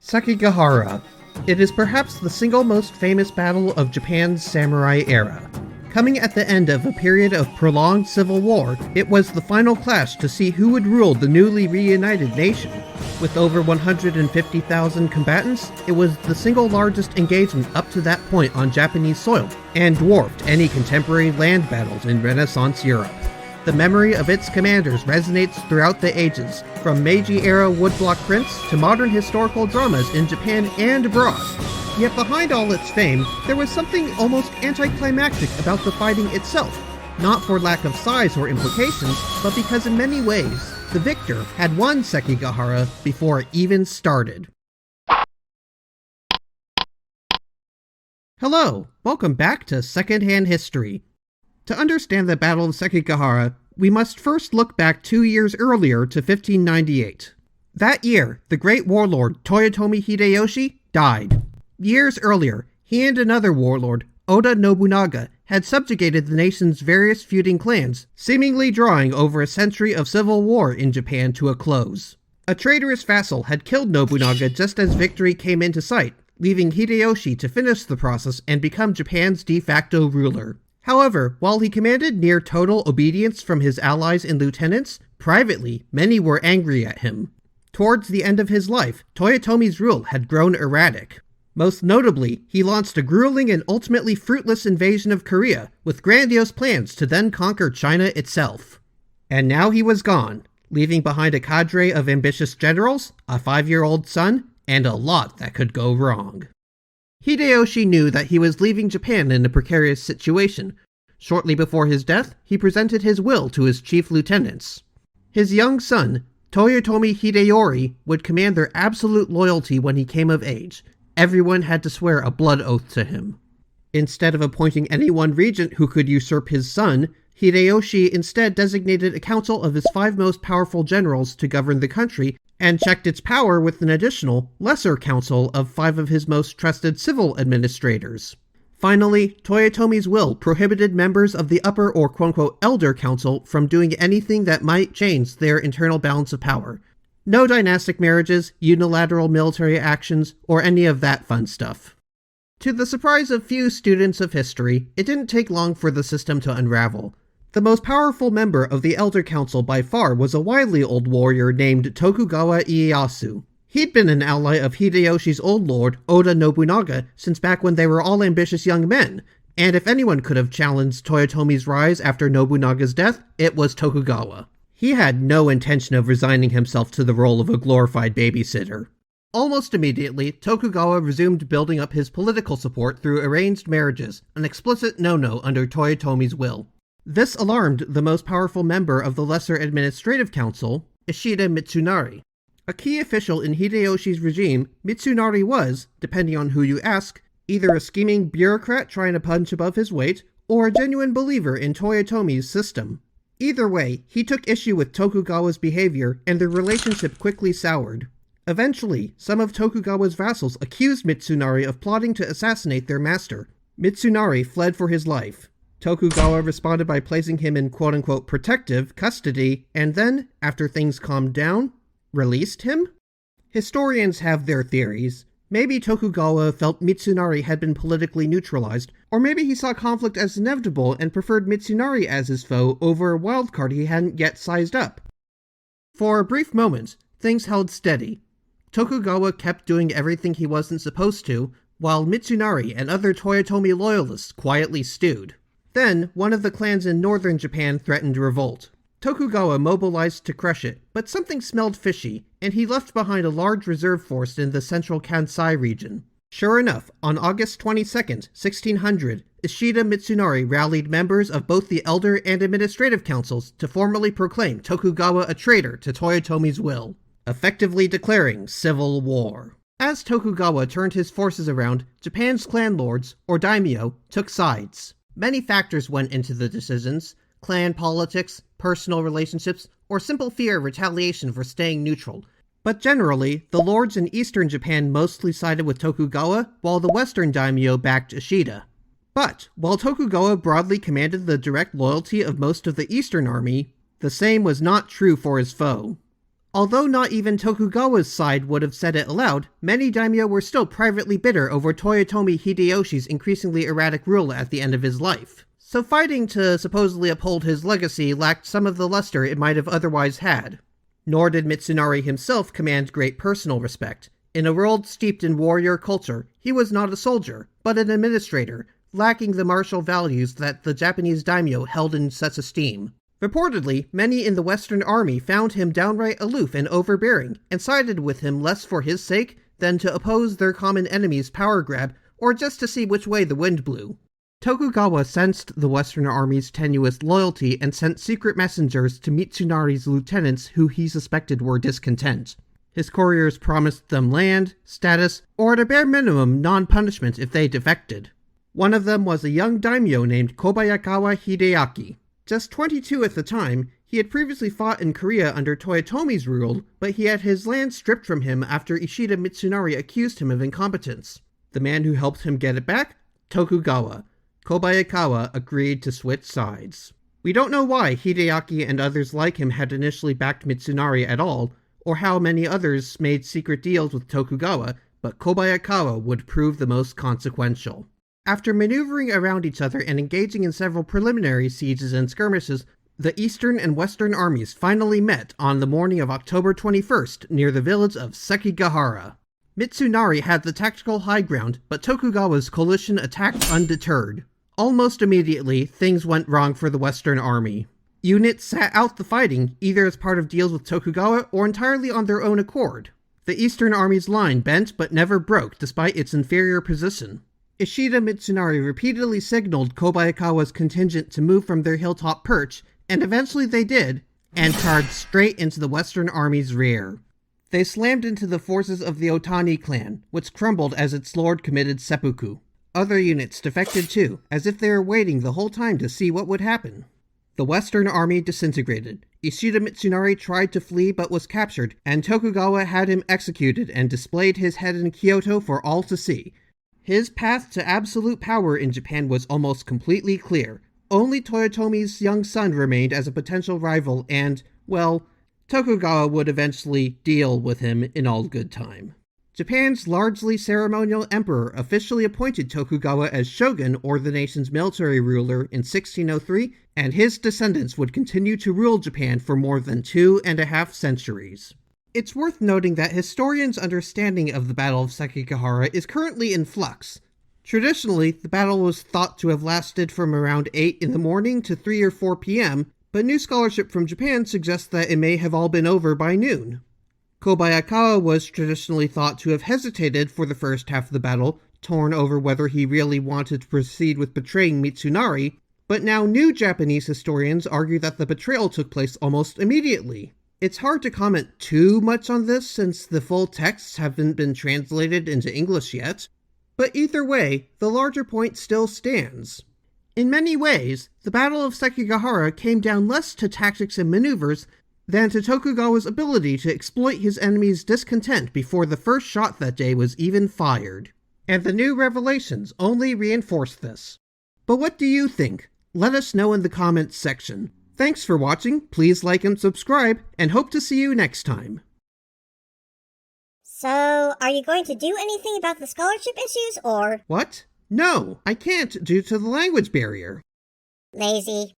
Sekigahara. It is perhaps the single most famous battle of Japan's samurai era. Coming at the end of a period of prolonged civil war, it was the final clash to see who would rule the newly reunited nation. With over 150,000 combatants, it was the single largest engagement up to that point on Japanese soil, and dwarfed any contemporary land battles in Renaissance Europe. The memory of its commanders resonates throughout the ages, from Meiji-era woodblock prints to modern historical dramas in Japan and abroad. Yet behind all its fame, there was something almost anticlimactic about the fighting itself, not for lack of size or implications, but because in many ways, the victor had won Sekigahara before it even started. Hello, welcome back to Secondhand History. To understand the Battle of Sekigahara, we must first look back 2 years earlier to 1598. That year, the great warlord Toyotomi Hideyoshi died. Years earlier, he and another warlord, Oda Nobunaga, had subjugated the nation's various feuding clans, seemingly drawing over a century of civil war in Japan to a close. A traitorous vassal had killed Nobunaga just as victory came into sight, leaving Hideyoshi to finish the process and become Japan's de facto ruler. However, while he commanded near total obedience from his allies and lieutenants, privately, many were angry at him. Towards the end of his life, Toyotomi's rule had grown erratic. Most notably, he launched a grueling and ultimately fruitless invasion of Korea, with grandiose plans to then conquer China itself. And now he was gone, leaving behind a cadre of ambitious generals, a 5-year-old son, and a lot that could go wrong. Hideyoshi knew that he was leaving Japan in a precarious situation. Shortly before his death, he presented his will to his chief lieutenants. His young son, Toyotomi Hideyori, would command their absolute loyalty when he came of age. Everyone had to swear a blood oath to him. Instead of appointing any one regent who could usurp his son, Hideyoshi instead designated a council of his 5 most powerful generals to govern the country, and checked its power with an additional, lesser council of 5 of his most trusted civil administrators. Finally, Toyotomi's will prohibited members of the upper or quote-unquote elder council from doing anything that might change their internal balance of power. No dynastic marriages, unilateral military actions, or any of that fun stuff. To the surprise of few students of history, it didn't take long for the system to unravel. The most powerful member of the Elder Council by far was a wily old warrior named Tokugawa Ieyasu. He'd been an ally of Hideyoshi's old lord, Oda Nobunaga, since back when they were all ambitious young men, and if anyone could have challenged Toyotomi's rise after Nobunaga's death, it was Tokugawa. He had no intention of resigning himself to the role of a glorified babysitter. Almost immediately, Tokugawa resumed building up his political support through arranged marriages, an explicit no-no under Toyotomi's will. This alarmed the most powerful member of the Lesser Administrative Council, Ishida Mitsunari. A key official in Hideyoshi's regime, Mitsunari was, depending on who you ask, either a scheming bureaucrat trying to punch above his weight, or a genuine believer in Toyotomi's system. Either way, he took issue with Tokugawa's behavior, and their relationship quickly soured. Eventually, some of Tokugawa's vassals accused Mitsunari of plotting to assassinate their master. Mitsunari fled for his life. Tokugawa responded by placing him in quote-unquote protective custody, and then, after things calmed down, released him? Historians have their theories. Maybe Tokugawa felt Mitsunari had been politically neutralized, or maybe he saw conflict as inevitable and preferred Mitsunari as his foe over a wildcard he hadn't yet sized up. For a brief moment, things held steady. Tokugawa kept doing everything he wasn't supposed to, while Mitsunari and other Toyotomi loyalists quietly stewed. Then, one of the clans in northern Japan threatened revolt. Tokugawa mobilized to crush it, but something smelled fishy, and he left behind a large reserve force in the central Kansai region. Sure enough, on August 22nd, 1600, Ishida Mitsunari rallied members of both the Elder and Administrative Councils to formally proclaim Tokugawa a traitor to Toyotomi's will, effectively declaring civil war. As Tokugawa turned his forces around, Japan's clan lords, or daimyo, took sides. Many factors went into the decisions: clan politics, personal relationships, or simple fear of retaliation for staying neutral. But generally, the lords in eastern Japan mostly sided with Tokugawa, while the western daimyo backed Ishida. But, while Tokugawa broadly commanded the direct loyalty of most of the eastern army, the same was not true for his foe. Although not even Tokugawa's side would have said it aloud, many daimyo were still privately bitter over Toyotomi Hideyoshi's increasingly erratic rule at the end of his life. So fighting to supposedly uphold his legacy lacked some of the luster it might have otherwise had. Nor did Mitsunari himself command great personal respect. In a world steeped in warrior culture, he was not a soldier, but an administrator, lacking the martial values that the Japanese daimyo held in such esteem. Reportedly, many in the Western Army found him downright aloof and overbearing, and sided with him less for his sake than to oppose their common enemy's power grab, or just to see which way the wind blew. Tokugawa sensed the Western Army's tenuous loyalty and sent secret messengers to Mitsunari's lieutenants who he suspected were discontent. His couriers promised them land, status, or at a bare minimum non-punishment if they defected. One of them was a young daimyo named Kobayakawa Hideaki. Just 22 at the time, he had previously fought in Korea under Toyotomi's rule, but he had his land stripped from him after Ishida Mitsunari accused him of incompetence. The man who helped him get it back? Tokugawa. Kobayakawa agreed to switch sides. We don't know why Hideaki and others like him had initially backed Mitsunari at all, or how many others made secret deals with Tokugawa, but Kobayakawa would prove the most consequential. After maneuvering around each other and engaging in several preliminary sieges and skirmishes, the Eastern and Western armies finally met on the morning of October 21st near the village of Sekigahara. Mitsunari had the tactical high ground, but Tokugawa's coalition attacked undeterred. Almost immediately, things went wrong for the Western Army. Units sat out the fighting, either as part of deals with Tokugawa or entirely on their own accord. The Eastern Army's line bent but never broke despite its inferior position. Ishida Mitsunari repeatedly signaled Kobayakawa's contingent to move from their hilltop perch, and eventually they did, and charged straight into the Western Army's rear. They slammed into the forces of the Otani clan, which crumbled as its lord committed seppuku. Other units defected too, as if they were waiting the whole time to see what would happen. The Western Army disintegrated. Ishida Mitsunari tried to flee but was captured, and Tokugawa had him executed and displayed his head in Kyoto for all to see. His path to absolute power in Japan was almost completely clear. Only Toyotomi's young son remained as a potential rival and, well, Tokugawa would eventually deal with him in all good time. Japan's largely ceremonial emperor officially appointed Tokugawa as shogun, or the nation's military ruler, in 1603, and his descendants would continue to rule Japan for more than 2.5 centuries. It's worth noting that historians' understanding of the Battle of Sekigahara is currently in flux. Traditionally, the battle was thought to have lasted from around 8 in the morning to 3 or 4 p.m., but new scholarship from Japan suggests that it may have all been over by noon. Kobayakawa was traditionally thought to have hesitated for the first half of the battle, torn over whether he really wanted to proceed with betraying Mitsunari, but now new Japanese historians argue that the betrayal took place almost immediately. It's hard to comment too much on this since the full texts haven't been translated into English yet, but either way, the larger point still stands. In many ways, the Battle of Sekigahara came down less to tactics and maneuvers than to Tokugawa's ability to exploit his enemy's discontent before the first shot that day was even fired. And the new revelations only reinforce this. But what do you think? Let us know in the comments section. Thanks for watching, please like and subscribe, and hope to see you next time. So, are you going to do anything about the scholarship issues, or? What? No, I can't due to the language barrier. Lazy.